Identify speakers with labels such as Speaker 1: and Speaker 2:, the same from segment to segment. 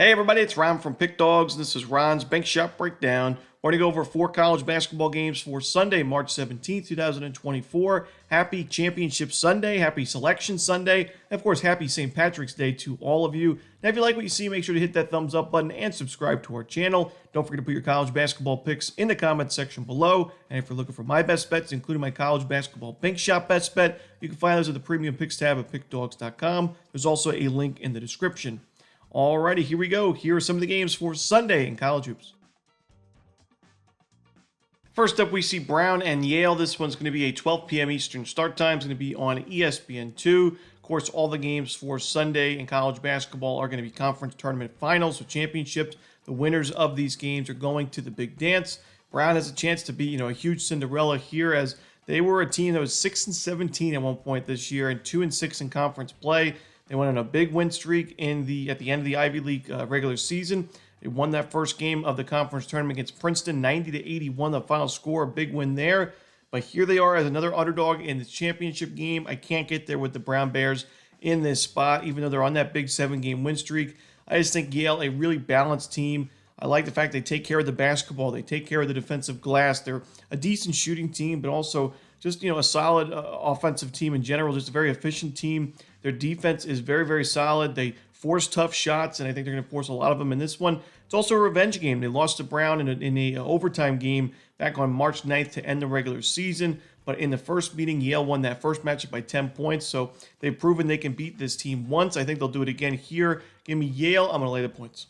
Speaker 1: Hey everybody, it's Ron from Pick Dawgz. This is Ron's Bank Shot Breakdown. We're going to go over 4 college basketball games for Sunday, March 17th, 2024. Happy Championship Sunday, happy Selection Sunday, and of course, happy St. Patrick's Day to all of you. Now, if you like what you see, make sure to hit that thumbs up button and subscribe to our channel. Don't forget to put your college basketball picks in the comments section below. And if you're looking for my best bets, including my college basketball Bank Shot best bet, you can find those at the Premium Picks tab at pickdawgz.com. There's also a link in the description. Alrighty, here we go. Here are some of the games for Sunday in college hoops. First up, we see Brown and Yale. This one's going to be a 12 p.m. Eastern start time. It's going to be on ESPN2. Of course, all the games for Sunday in college basketball are going to be conference tournament finals, so championships. The winners of these games are going to the big dance. Brown has a chance to be, a huge Cinderella here, as they were a team that was 6-17 at one point this year and 2-6 in conference play. They went on a big win streak at the end of the Ivy League regular season. They won that first game of the conference tournament against Princeton, 90-81, the final score, a big win there. But here they are as another underdog in the championship game. I can't get there with the Brown Bears in this spot, even though they're on that big 7-game win streak. I just think Yale, a really balanced team. I like the fact they take care of the basketball. They take care of the defensive glass. They're a decent shooting team, but also just, a solid offensive team in general, just a very efficient team. Their defense is very, very solid. They force tough shots, and I think they're going to force a lot of them in this one. It's also a revenge game. They lost to Brown in a overtime game back on March 9th to end the regular season. But in the first meeting, Yale won that first matchup by 10 points. So they've proven they can beat this team once. I think they'll do it again here. Give me Yale. I'm going to lay the points.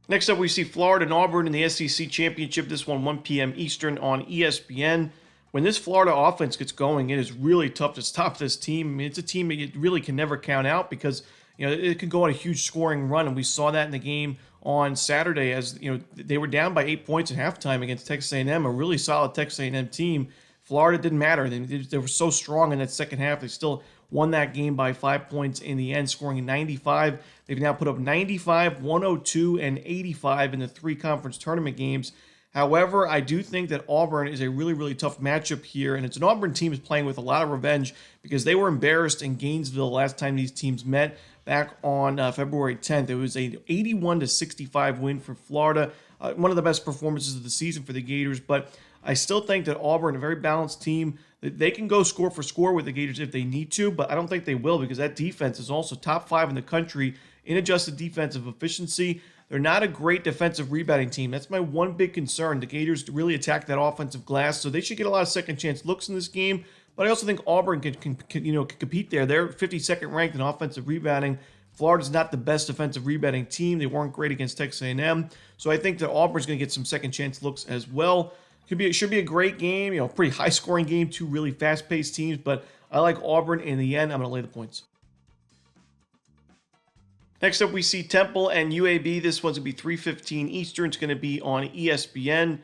Speaker 1: Next up, we see Florida and Auburn in the SEC Championship. This one, 1 p.m. Eastern on ESPN. When this Florida offense gets going, it is really tough to stop this team. I mean, it's a team that you really can never count out because, it can go on a huge scoring run, and we saw that in the game on Saturday as, they were down by 8 points at halftime against Texas A&M, a really solid Texas A&M team. Florida didn't matter. They were so strong in that second half. They still won that game by 5 points in the end, scoring 95. They've now put up 95, 102, and 85 in the 3 conference tournament games. However, I do think that Auburn is a really, really tough matchup here, and it's an Auburn team is playing with a lot of revenge because they were embarrassed in Gainesville last time these teams met back on February 10th. It was a 81-65 win for Florida, one of the best performances of the season for the Gators, but I still think that Auburn, a very balanced team, they can go score for score with the Gators if they need to, but I don't think they will because that defense is also top 5 in the country in adjusted defensive efficiency. They're not a great defensive rebounding team. That's my one big concern. The Gators really attack that offensive glass, so they should get a lot of second chance looks in this game. But I also think Auburn can compete there. They're 52nd ranked in offensive rebounding. Florida's not the best defensive rebounding team. They weren't great against Texas A&M, so I think that Auburn's going to get some second chance looks as well. It should be a great game. Pretty high scoring game. 2 really fast paced teams, but I like Auburn in the end. I'm going to lay the points. Next up, we see Temple and UAB. This one's going to be 3:15 Eastern. It's going to be on ESPN.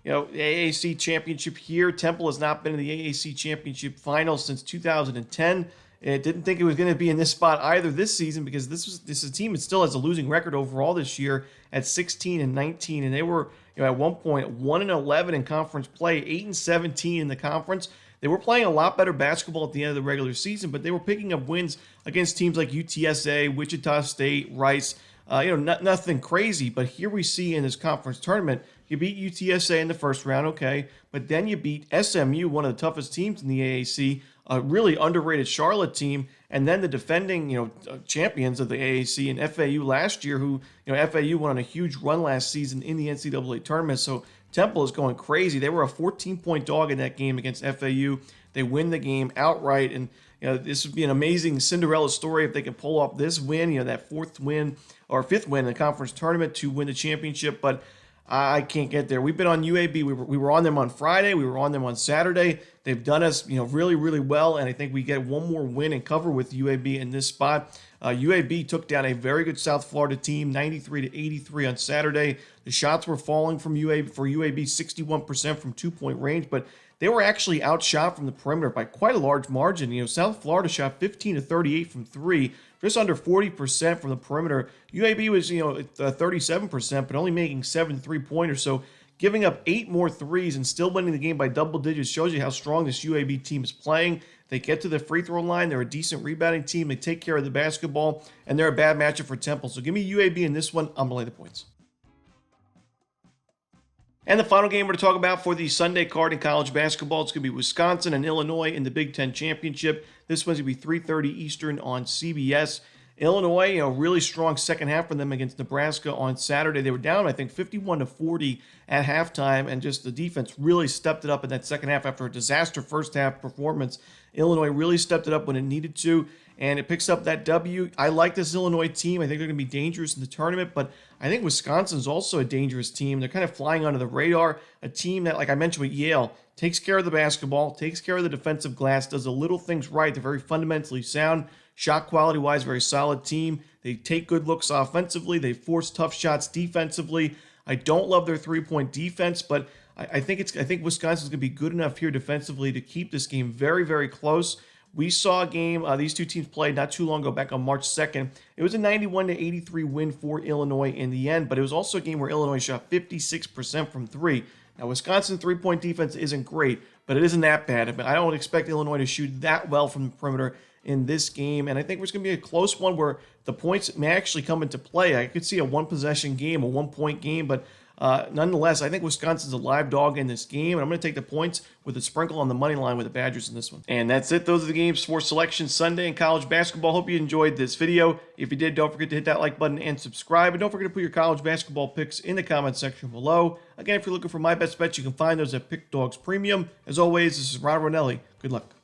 Speaker 1: The AAC championship here. Temple has not been in the AAC championship final since 2010. And didn't think it was going to be in this spot either this season because this is a team that still has a losing record overall this year at 16-19, and they were at one point 1-11 in conference play, 8-17 in the conference. They were playing a lot better basketball at the end of the regular season, but they were picking up wins against teams like UTSA, Wichita State, Rice. Nothing crazy, but here we see in this conference tournament, you beat UTSA in the first round, okay, but then you beat SMU, one of the toughest teams in the AAC, a really underrated Charlotte team, and then the defending, champions of the AAC and FAU last year, who, FAU went on a huge run last season in the NCAA tournament, so Temple is going crazy. They were a 14-point dog in that game against FAU. They win the game outright, and this would be an amazing Cinderella story if they can pull off this win, that 4th win or 5th win in the conference tournament to win the championship, but I can't get there. We've been on UAB. We were on them on Friday. We were on them on Saturday. They've done us, really, really well, and I think we get one more win and cover with UAB in this spot. UAB took down a very good South Florida team, 93-83 on Saturday. The shots were falling from UAB 61% from 2-point range, but they were actually outshot from the perimeter by quite a large margin. South Florida shot 15-38 from 3, just under 40% from the perimeter. UAB was, 37%, but only making 7 3-pointers. So giving up 8 more threes and still winning the game by double digits shows you how strong this UAB team is playing. They get to the free throw line. They're a decent rebounding team. They take care of the basketball, and they're a bad matchup for Temple. So give me UAB in this one. I'm going to lay the points. And the final game we're going to talk about for the Sunday card in college basketball, it's going to be Wisconsin and Illinois in the Big Ten Championship. This one's going to be 3:30 Eastern on CBS. Illinois, really strong second half for them against Nebraska on Saturday. They were down, I think, 51-40 at halftime, and just the defense really stepped it up in that second half after a disaster first half performance. Illinois really stepped it up when it needed to, and it picks up that W. I like this Illinois team. I think they're going to be dangerous in the tournament, but I think Wisconsin's also a dangerous team. They're kind of flying under the radar, a team that, like I mentioned with Yale, takes care of the basketball, takes care of the defensive glass, does the little things right. They're very fundamentally sound. Shot quality-wise, very solid team. They take good looks offensively. They force tough shots defensively. I don't love their three-point defense, but I think Wisconsin's going to be good enough here defensively to keep this game very, very close. We saw a game these two teams played not too long ago, back on March 2nd. It was a 91-83 win for Illinois in the end, but it was also a game where Illinois shot 56% from three. Now, Wisconsin's three-point defense isn't great, but it isn't that bad. I don't expect Illinois to shoot that well from the perimeter in this game, and I think it's going to be a close one where the points may actually come into play. I could see a one-possession game, a one-point game, but nonetheless, I think Wisconsin's a live dog in this game, and I'm going to take the points with a sprinkle on the money line with the Badgers in this one. And that's it. Those are the games for Selection Sunday in college basketball. Hope you enjoyed this video. If you did, don't forget to hit that like button and subscribe, and don't forget to put your college basketball picks in the comment section below. Again, if you're looking for my best bets, you can find those at Pick Dawgz Premium. As always, this is Romanelli. Good luck.